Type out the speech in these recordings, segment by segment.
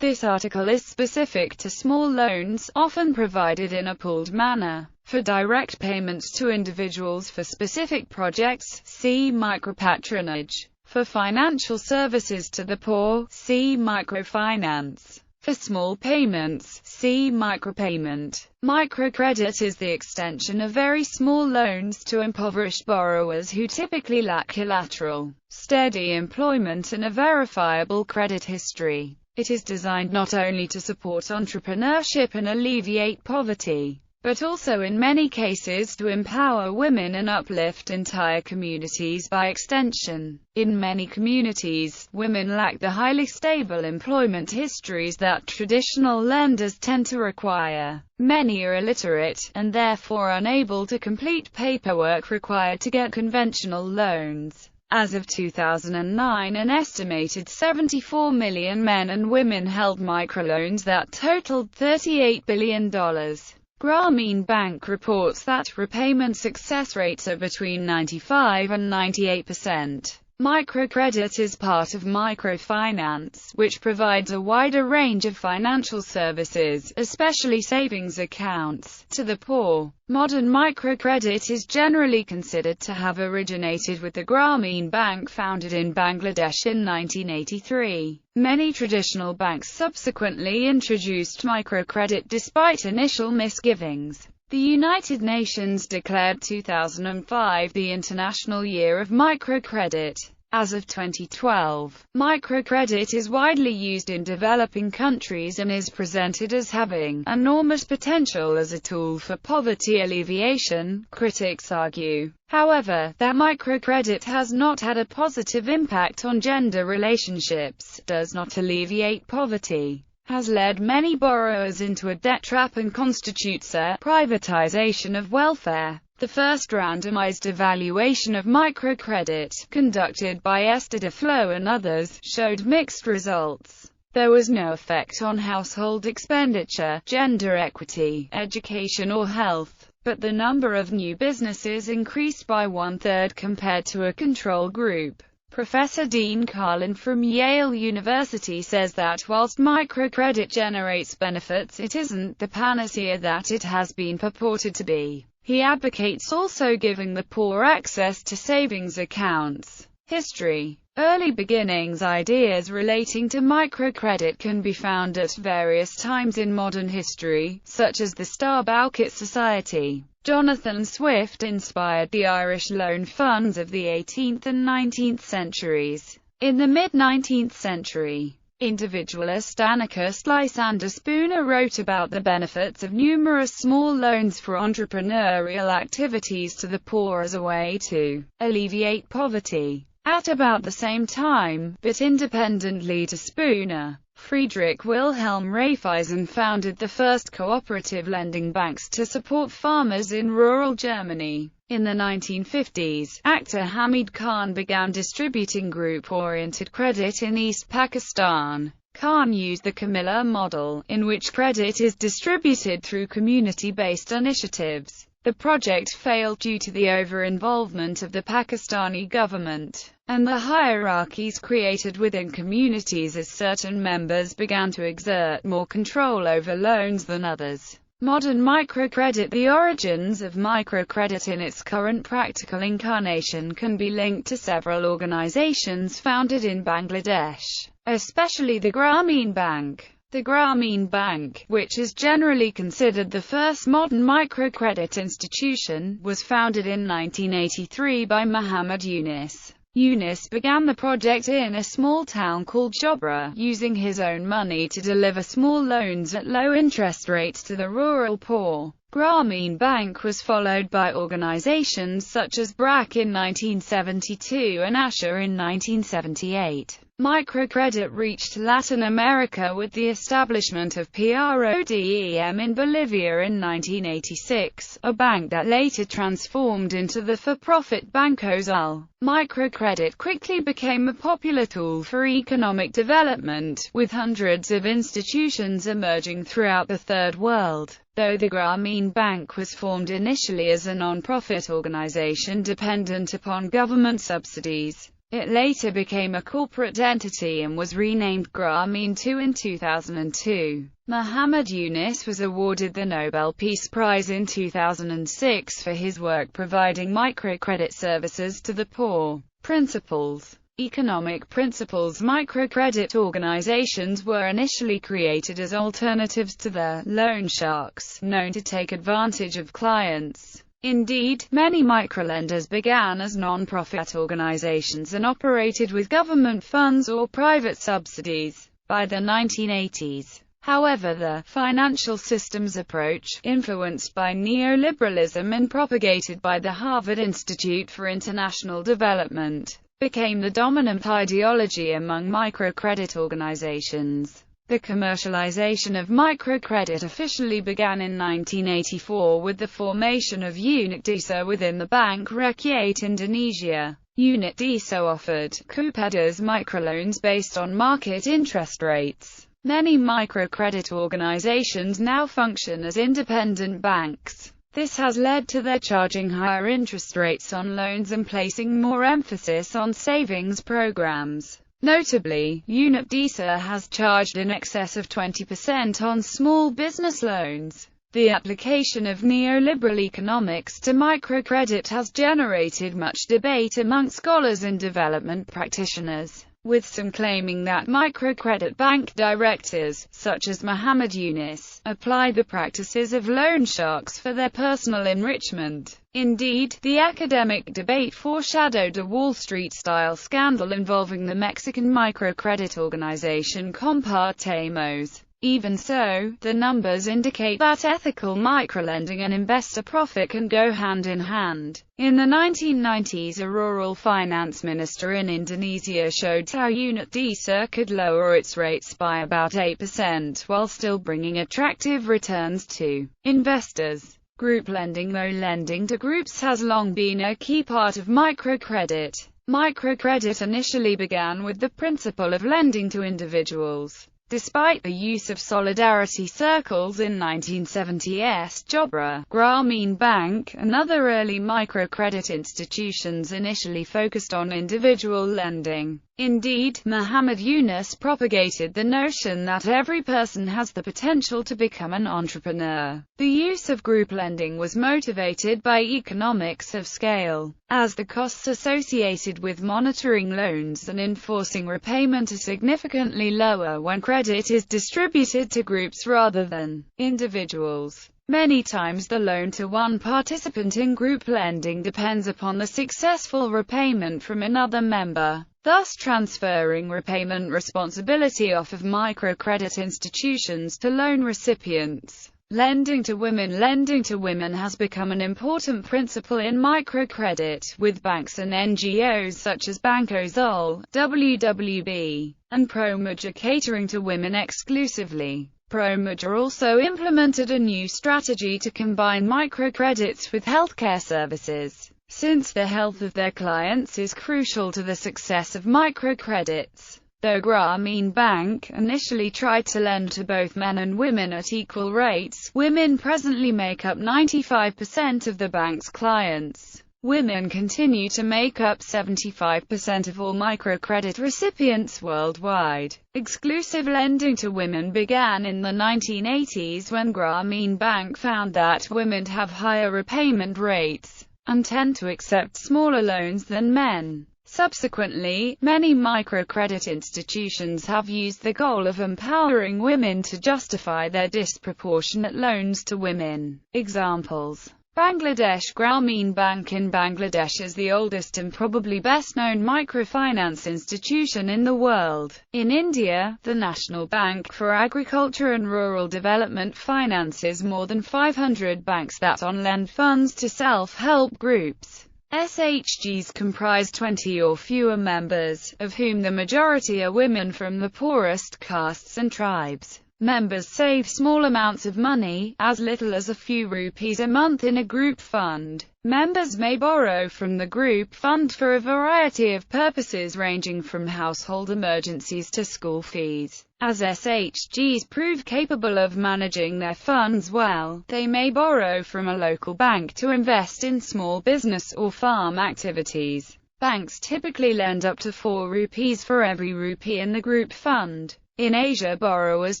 This article is specific to small loans, often provided in a pooled manner. For direct payments to individuals for specific projects, see micropatronage. For financial services to the poor, see microfinance. For small payments, see micropayment. Microcredit is the extension of very small loans to impoverished borrowers who typically lack collateral, steady employment and a verifiable credit history. It is designed not only to support entrepreneurship and alleviate poverty, but also in many cases to empower women and uplift entire communities by extension. In many communities, women lack the highly stable employment histories that traditional lenders tend to require. Many are illiterate, and therefore unable to complete paperwork required to get conventional loans. As of 2009, an estimated 74 million men and women held microloans that totaled $38 billion. Grameen Bank reports that repayment success rates are between 95 and 98%. Microcredit is part of microfinance, which provides a wider range of financial services, especially savings accounts, to the poor. Modern microcredit is generally considered to have originated with the Grameen Bank, founded in Bangladesh in 1983. Many traditional banks subsequently introduced microcredit despite initial misgivings. The United Nations declared 2005 the International Year of Microcredit. As of 2012, microcredit is widely used in developing countries and is presented as having enormous potential as a tool for poverty alleviation. Critics argue, however, that microcredit has not had a positive impact on gender relationships, does not alleviate poverty, has led many borrowers into a debt trap, and constitutes a privatization of welfare. The first randomized evaluation of microcredit, conducted by Esther Duflo and others, showed mixed results. There was no effect on household expenditure, gender equity, education or health, but the number of new businesses increased by 1/3 compared to a control group. Professor Dean Carlin from Yale University says that whilst microcredit generates benefits, it isn't the panacea that it has been purported to be. He advocates also giving the poor access to savings accounts. History. Early beginnings. Ideas relating to microcredit can be found at various times in modern history, such as the Starr-Bowkett Society. Jonathan Swift inspired the Irish loan funds of the 18th and 19th centuries. In the mid-19th century, individualist anarchist Lysander Spooner wrote about the benefits of numerous small loans for entrepreneurial activities to the poor as a way to alleviate poverty. At about the same time, but independently to Spooner, Friedrich Wilhelm Raiffeisen founded the first cooperative lending banks to support farmers in rural Germany. In the 1950s, actor Hamid Khan began distributing group-oriented credit in East Pakistan. Khan used the Camilla model, in which credit is distributed through community-based initiatives. The project failed due to the over-involvement of the Pakistani government, and the hierarchies created within communities as certain members began to exert more control over loans than others. Modern microcredit. The origins of microcredit in its current practical incarnation can be linked to several organizations founded in Bangladesh, especially the Grameen Bank. The Grameen Bank, which is generally considered the first modern microcredit institution, was founded in 1983 by Muhammad Yunus. Yunus began the project in a small town called Jobra, using his own money to deliver small loans at low interest rates to the rural poor. Grameen Bank was followed by organizations such as BRAC in 1972 and ASHA in 1978. Microcredit reached Latin America with the establishment of PRODEM in Bolivia in 1986, a bank that later transformed into the for-profit Banco Zul. Microcredit quickly became a popular tool for economic development, with hundreds of institutions emerging throughout the Third World. Though the Grameen Bank was formed initially as a non-profit organization dependent upon government subsidies, It later became a corporate entity and was renamed Grameen 2 in 2002. Muhammad Yunus was awarded the Nobel Peace Prize in 2006 for his work providing microcredit services to the poor. Principles. Economic principles. Microcredit organizations were initially created as alternatives to the loan sharks, known to take advantage of clients. Indeed, many microlenders began as non-profit organizations and operated with government funds or private subsidies. By the 1980s, however, the financial systems approach, influenced by neoliberalism and propagated by the Harvard Institute for International Development, became the dominant ideology among microcredit organizations. The commercialization of microcredit officially began in 1984 with the formation of Unit Desa within the Bank Rakyat Indonesia. Unit Desa offered Kupedes microloans based on market interest rates. Many microcredit organizations now function as independent banks. This has led to their charging higher interest rates on loans and placing more emphasis on savings programs. Notably, Unit Desa has charged in excess of 20% on small business loans. The application of neoliberal economics to microcredit has generated much debate among scholars and development practitioners, with some claiming that microcredit bank directors, such as Muhammad Yunus, apply the practices of loan sharks for their personal enrichment. Indeed, the academic debate foreshadowed a Wall Street-style scandal involving the Mexican microcredit organization Compartamos. Even so, the numbers indicate that ethical microlending and investor profit can go hand in hand. In the 1990s, a rural finance minister in Indonesia showed how Unit Desa could lower its rates by about 8% while still bringing attractive returns to investors. Group lending. Though lending to groups has long been a key part of microcredit, microcredit initially began with the principle of lending to individuals. Despite the use of solidarity circles in 1970s Jobra, Grameen Bank, and other early microcredit institutions initially focused on individual lending. Indeed, Muhammad Yunus propagated the notion that every person has the potential to become an entrepreneur. The use of group lending was motivated by economics of scale, as the costs associated with monitoring loans and enforcing repayment are significantly lower when credit is distributed to groups rather than individuals. Many times the loan to one participant in group lending depends upon the successful repayment from another member, thus transferring repayment responsibility off of microcredit institutions to loan recipients. Lending to women. Lending to women has become an important principle in microcredit, with banks and NGOs such as Banco Zol, WWB, and Promuja catering to women exclusively. Promuja also implemented a new strategy to combine microcredits with healthcare services, since the health of their clients is crucial to the success of microcredits. Though Grameen Bank initially tried to lend to both men and women at equal rates, women presently make up 95% of the bank's clients. Women continue to make up 75% of all microcredit recipients worldwide. Exclusive lending to women began in the 1980s when Grameen Bank found that women have higher repayment rates and tend to accept smaller loans than men. Subsequently, many microcredit institutions have used the goal of empowering women to justify their disproportionate loans to women. Examples: Bangladesh. Grameen Bank in Bangladesh is the oldest and probably best-known microfinance institution in the world. In India, the National Bank for Agriculture and Rural Development finances more than 500 banks that lend funds to self-help groups. SHGs comprise 20 or fewer members, of whom the majority are women from the poorest castes and tribes. Members save small amounts of money, as little as a few rupees a month in a group fund. Members may borrow from the group fund for a variety of purposes ranging from household emergencies to school fees. As SHGs prove capable of managing their funds well, they may borrow from a local bank to invest in small business or farm activities. Banks typically lend up to 4 rupees for every rupee in the group fund. In Asia, borrowers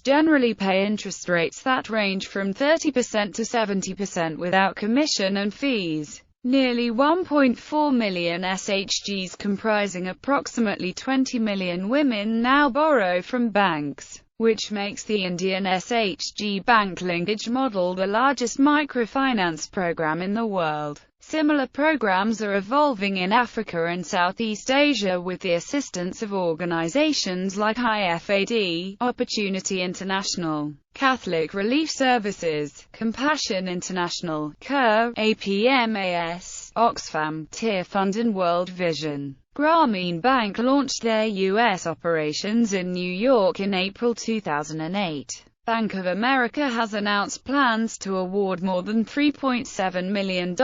generally pay interest rates that range from 30% to 70% without commission and fees. Nearly 1.4 million SHGs, comprising approximately 20 million women, now borrow from banks, which makes the Indian SHG bank linkage model the largest microfinance program in the world. Similar programs are evolving in Africa and Southeast Asia with the assistance of organizations like IFAD, Opportunity International, Catholic Relief Services, Compassion International, CUR, APMAS, Oxfam, Tear Fund and World Vision. Grameen Bank launched their U.S. operations in New York in April 2008. Bank of America has announced plans to award more than $3.7 million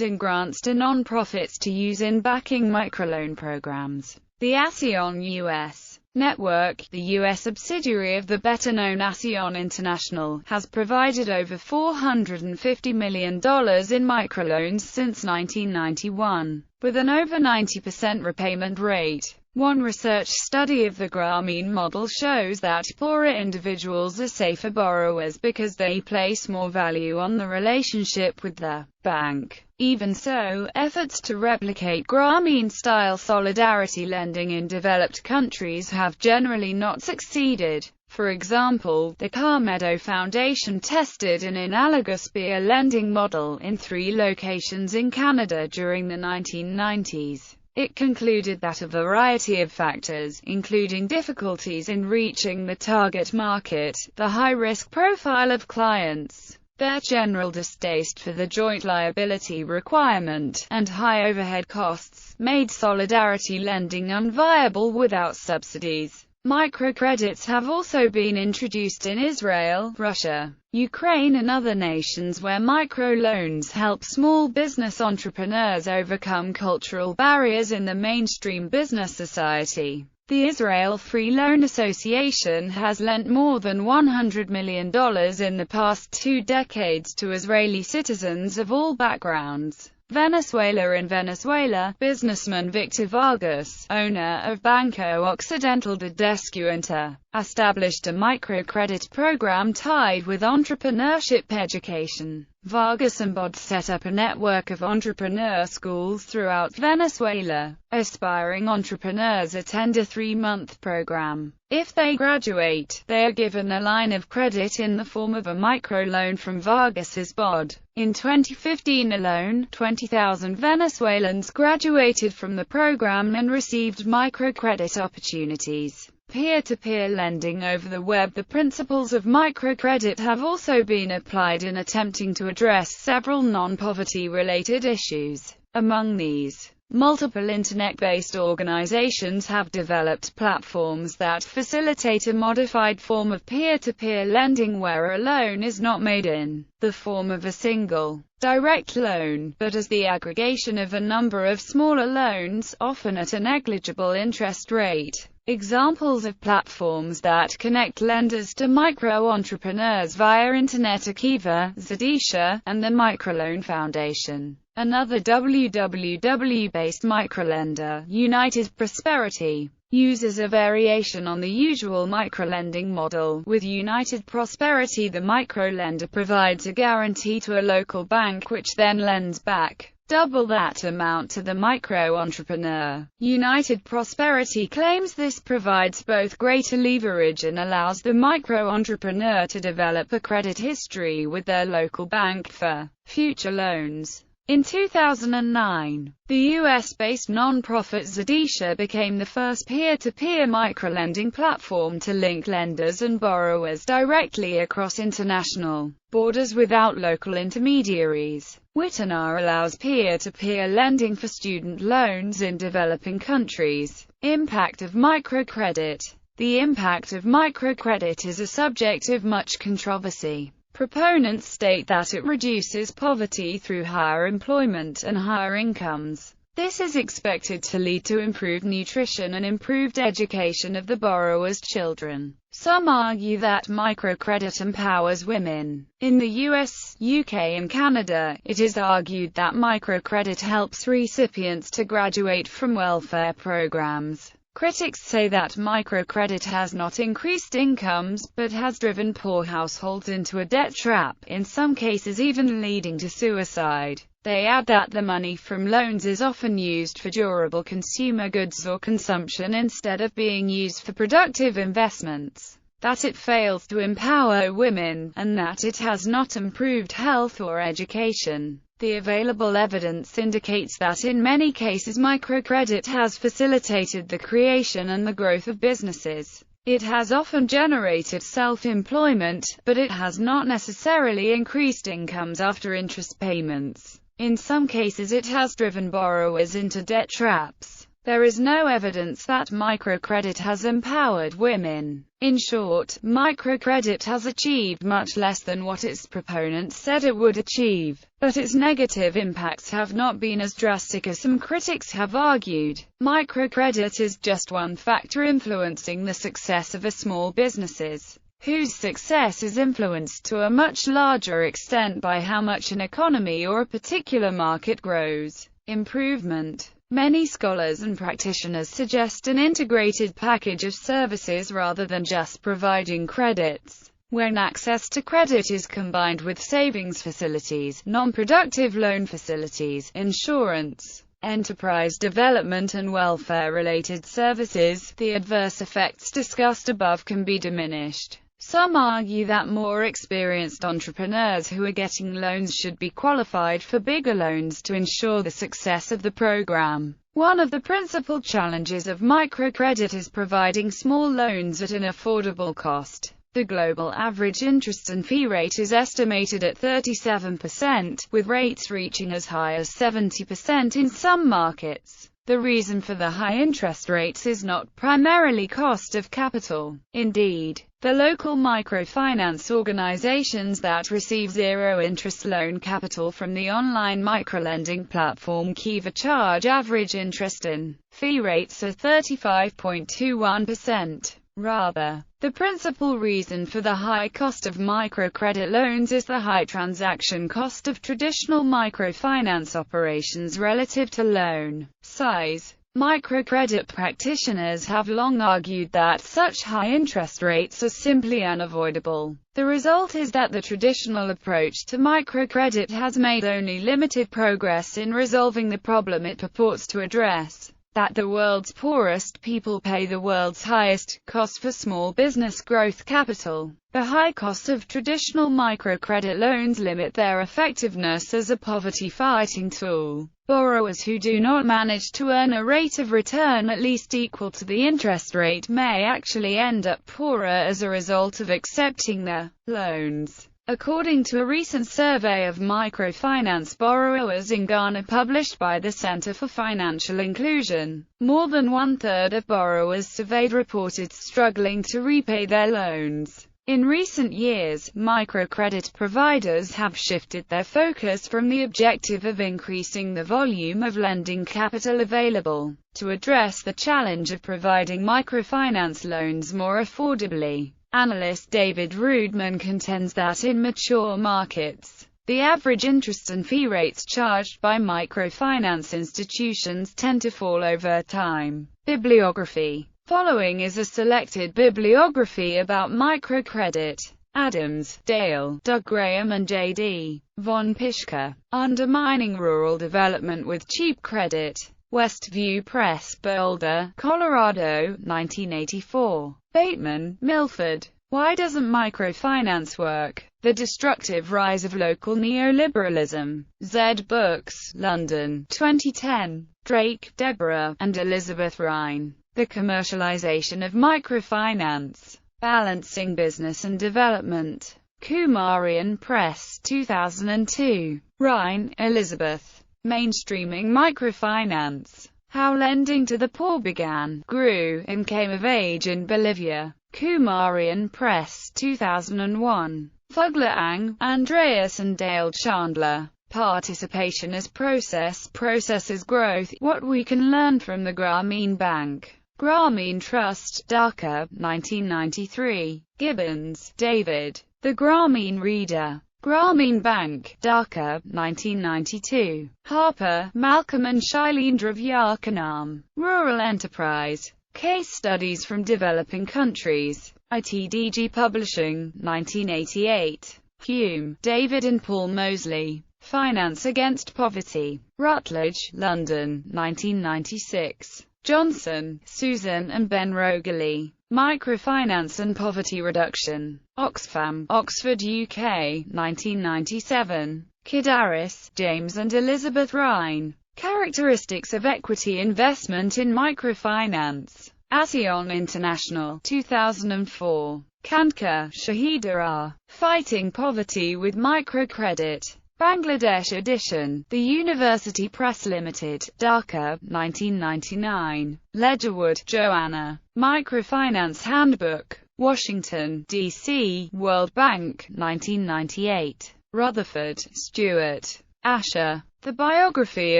in grants to nonprofits to use in backing microloan programs. The ASEAN U.S. network, the U.S. subsidiary of the better-known ASEAN International, has provided over $450 million in microloans since 1991, with an over 90% repayment rate. One research study of the Grameen model shows that poorer individuals are safer borrowers because they place more value on the relationship with the bank. Even so, efforts to replicate Grameen-style solidarity lending in developed countries have generally not succeeded. For example, the Carmedo Foundation tested an analogous peer lending model in 3 locations in Canada during the 1990s. It concluded that a variety of factors, including difficulties in reaching the target market, the high-risk profile of clients, their general distaste for the joint liability requirement, and high overhead costs, made solidarity lending unviable without subsidies. Microcredits have also been introduced in Israel, Russia, Ukraine and other nations where microloans help small business entrepreneurs overcome cultural barriers in the mainstream business society. The Israel Free Loan Association has lent more than $100 million in the past 2 decades to Israeli citizens of all backgrounds. In Venezuela, businessman Victor Vargas, owner of Banco Occidental de Descuenta, established a microcredit program tied with entrepreneurship education. Vargas and Bod set up a network of entrepreneur schools throughout Venezuela. Aspiring entrepreneurs attend a 3-month program. If they graduate, they are given a line of credit in the form of a microloan from Vargas's Bod. In 2015 alone, 20,000 Venezuelans graduated from the program and received microcredit opportunities. Peer-to-peer lending over the web. The principles of microcredit have also been applied in attempting to address several non-poverty-related issues. Among these, multiple internet-based organizations have developed platforms that facilitate a modified form of peer-to-peer lending where a loan is not made in the form of a single, direct loan, but as the aggregation of a number of smaller loans, often at a negligible interest rate. Examples of platforms that connect lenders to micro-entrepreneurs via Internet are Kiva, Zadisha, and the Microloan Foundation. Another www-based microlender, United Prosperity, uses a variation on the usual microlending model. With United Prosperity, the microlender provides a guarantee to a local bank which then lends back double that amount to the micro-entrepreneur. United Prosperity claims this provides both greater leverage and allows the micro-entrepreneur to develop a credit history with their local bank for future loans. In 2009, the US-based non-profit Zadisha became the first peer-to-peer microlending platform to link lenders and borrowers directly across international borders without local intermediaries. Witana allows peer-to-peer lending for student loans in developing countries. Impact of microcredit. The impact of microcredit is a subject of much controversy. Proponents state that it reduces poverty through higher employment and higher incomes. This is expected to lead to improved nutrition and improved education of the borrower's children. Some argue that microcredit empowers women. In the US, UK and Canada, it is argued that microcredit helps recipients to graduate from welfare programs. Critics say that microcredit has not increased incomes, but has driven poor households into a debt trap, in some cases even leading to suicide. They add that the money from loans is often used for durable consumer goods or consumption instead of being used for productive investments, that it fails to empower women, and that it has not improved health or education. The available evidence indicates that in many cases microcredit has facilitated the creation and the growth of businesses. It has often generated self-employment, but it has not necessarily increased incomes after interest payments. In some cases it has driven borrowers into debt traps. There is no evidence that microcredit has empowered women. In short, microcredit has achieved much less than what its proponents said it would achieve, but its negative impacts have not been as drastic as some critics have argued. Microcredit is just one factor influencing the success of small businesses, whose success is influenced to a much larger extent by how much an economy or a particular market grows. Improvement. Many scholars and practitioners suggest an integrated package of services rather than just providing credits. When access to credit is combined with savings facilities, non-productive loan facilities, insurance, enterprise development and welfare-related services, the adverse effects discussed above can be diminished. Some argue that more experienced entrepreneurs who are getting loans should be qualified for bigger loans to ensure the success of the program. One of the principal challenges of microcredit is providing small loans at an affordable cost. The global average interest and fee rate is estimated at 37%, with rates reaching as high as 70% in some markets. The reason for the high interest rates is not primarily cost of capital. Indeed, the local microfinance organizations that receive zero-interest loan capital from the online microlending platform Kiva charge average interest and fee rates of 35.21%. Rather, the principal reason for the high cost of microcredit loans is the high transaction cost of traditional microfinance operations relative to loan size. Microcredit practitioners have long argued that such high interest rates are simply unavoidable. The result is that the traditional approach to microcredit has made only limited progress in resolving the problem it purports to address, that the world's poorest people pay the world's highest cost for small business growth capital. The high costs of traditional microcredit loans limit their effectiveness as a poverty-fighting tool. Borrowers who do not manage to earn a rate of return at least equal to the interest rate may actually end up poorer as a result of accepting the loans. According to a recent survey of microfinance borrowers in Ghana published by the Center for Financial Inclusion, more than one-third of borrowers surveyed reported struggling to repay their loans. In recent years, microcredit providers have shifted their focus from the objective of increasing the volume of lending capital available, to address the challenge of providing microfinance loans more affordably. Analyst David Rudman contends that in mature markets, the average interest and fee rates charged by microfinance institutions tend to fall over time. Bibliography. Following is a selected bibliography about microcredit. Adams, Dale, Doug Graham and J.D. Von Pischke. Undermining Rural Development with Cheap Credit. Westview Press, Boulder, Colorado, 1984. Bateman, Milford. Why Doesn't Microfinance Work? The Destructive Rise of Local Neoliberalism. Z Books, London, 2010. Drake, Deborah, and Elizabeth Rhine. The Commercialization of Microfinance. Balancing Business and Development. Kumarian Press, 2002. Rhine, Elizabeth. Mainstreaming Microfinance. How Lending to the Poor Began, Grew, and Came of Age in Bolivia. Kumarian Press, 2001. Fugler Ang, Andreas and Dale Chandler. Participation as processes growth. What we can learn from the Grameen Bank. Grameen Trust, Dhaka, 1993. Gibbons, David. The Grameen Reader. Grameen Bank, Dhaka, 1992. Harper, Malcolm and Shailendra Vyakanam. Rural Enterprise. Case Studies from Developing Countries. ITDG Publishing, 1988. Hume, David and Paul Mosley. Finance Against Poverty. Routledge, London, 1996. Johnson, Susan and Ben Rogaley. Microfinance and Poverty Reduction. Oxfam, Oxford, UK, 1997. Kidaris, James and Elizabeth Ryan. Characteristics of Equity Investment in Microfinance. ASEAN International, 2004. Kandkar, Shahida R. Fighting Poverty with Microcredit. Bangladesh edition. The University Press Limited, Dhaka, 1999. Ledgerwood, Joanna. Microfinance Handbook. Washington, D.C., World Bank, 1998. Rutherford, Stuart. Asher. The Biography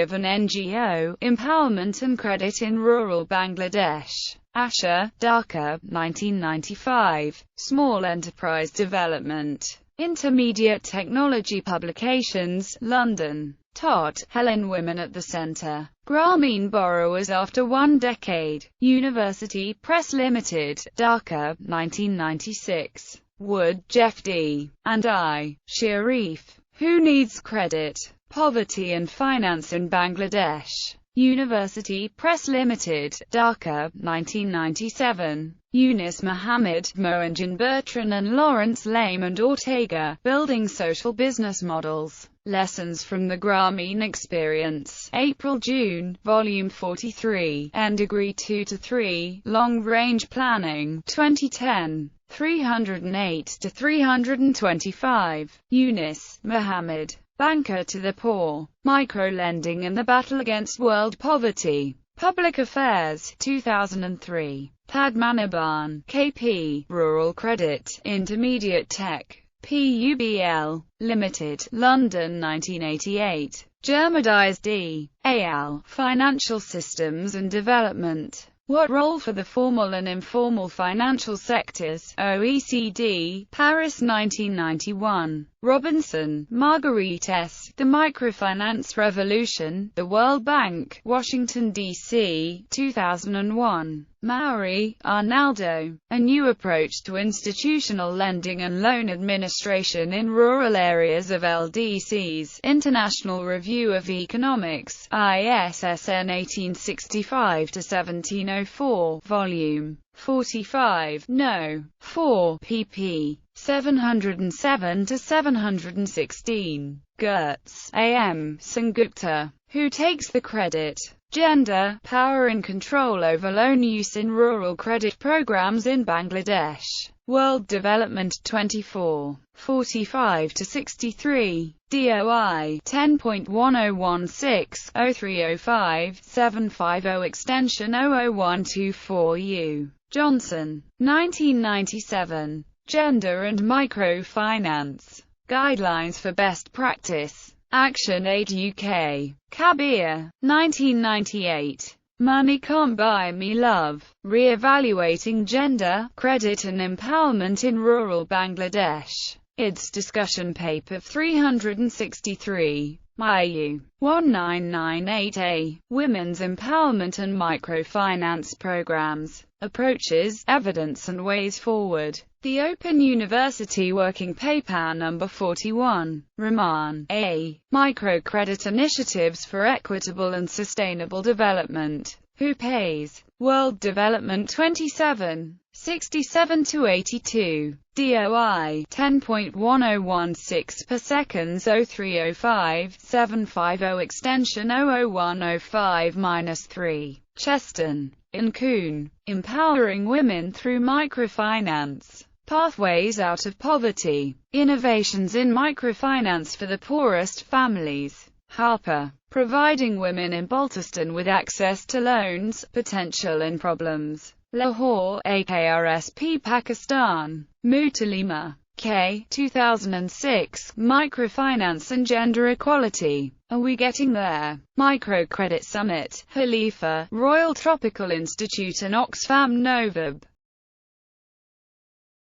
of an NGO, Empowerment and Credit in Rural Bangladesh. Asher, Dhaka, 1995. Small Enterprise Development. Intermediate Technology Publications, London. Todd, Helen. Women at the Centre. Grameen Borrowers After 1 Decade. University Press Limited, Dhaka, 1996. Wood, Jeff D. and I. Sharif. Who Needs Credit? Poverty and Finance in Bangladesh. University Press Limited, Dhaka, 1997. Yunus Mohammed, Mohanjan Bertrand and Lawrence Layman Ortega, Building Social Business Models. Lessons from the Grameen Experience. April-June, Volume 43, N-Degree 2-3, Long Range Planning, 2010. 308-325. Yunus Mohammed. Banker to the Poor. Microlending and the Battle Against World Poverty. Public Affairs, 2003. Padmanabhan, K.P., Rural Credit, Intermediate Tech, PUBL, Limited, London 1988. Jermadize D. al. Financial Systems and Development. What role for the formal and informal financial sectors? OECD, Paris 1991. Robinson, Marguerite S. The Microfinance Revolution, The World Bank, Washington, D.C., 2001. Mauri, Arnaldo. A New Approach to Institutional Lending and Loan Administration in Rural Areas of LDCs, International Review of Economics, ISSN 1865-1704, Volume 45, No. 4, pp. 707-716. Gertz, A.M. Sengupta. Who Takes the Credit? Gender, Power and Control over Loan Use in Rural Credit Programs in Bangladesh. World Development 24. 45-63. DOI 10.1016-0305-750 extension 00124U. Johnson. 1997. Gender and Microfinance. Guidelines for Best Practice. Action Aid UK. Kabir. 1998. Money Can't Buy Me Love. Re-evaluating Gender, Credit and Empowerment in Rural Bangladesh. IDS Discussion Paper 363. IU 1998A. Women's Empowerment and Microfinance Programs. Approaches, Evidence and Ways Forward. The Open University Working Paper No. 41. Rahman, A. Microcredit Initiatives for Equitable and Sustainable Development. Who Pays? World Development 27. 67-82. DOI 10.1016 per seconds 0305-750 extension 00105-3. Cheston, and Kuhn. Empowering Women Through Microfinance. Pathways Out of Poverty. Innovations in Microfinance for the Poorest Families. Harper. Providing Women in Baltistan with Access to Loans, Potential and Problems. Lahore, AKRSP Pakistan. Mutalima. K. 2006, Microfinance and Gender Equality. Are We Getting There? Microcredit Summit, Halifa, Royal Tropical Institute and Oxfam Novib.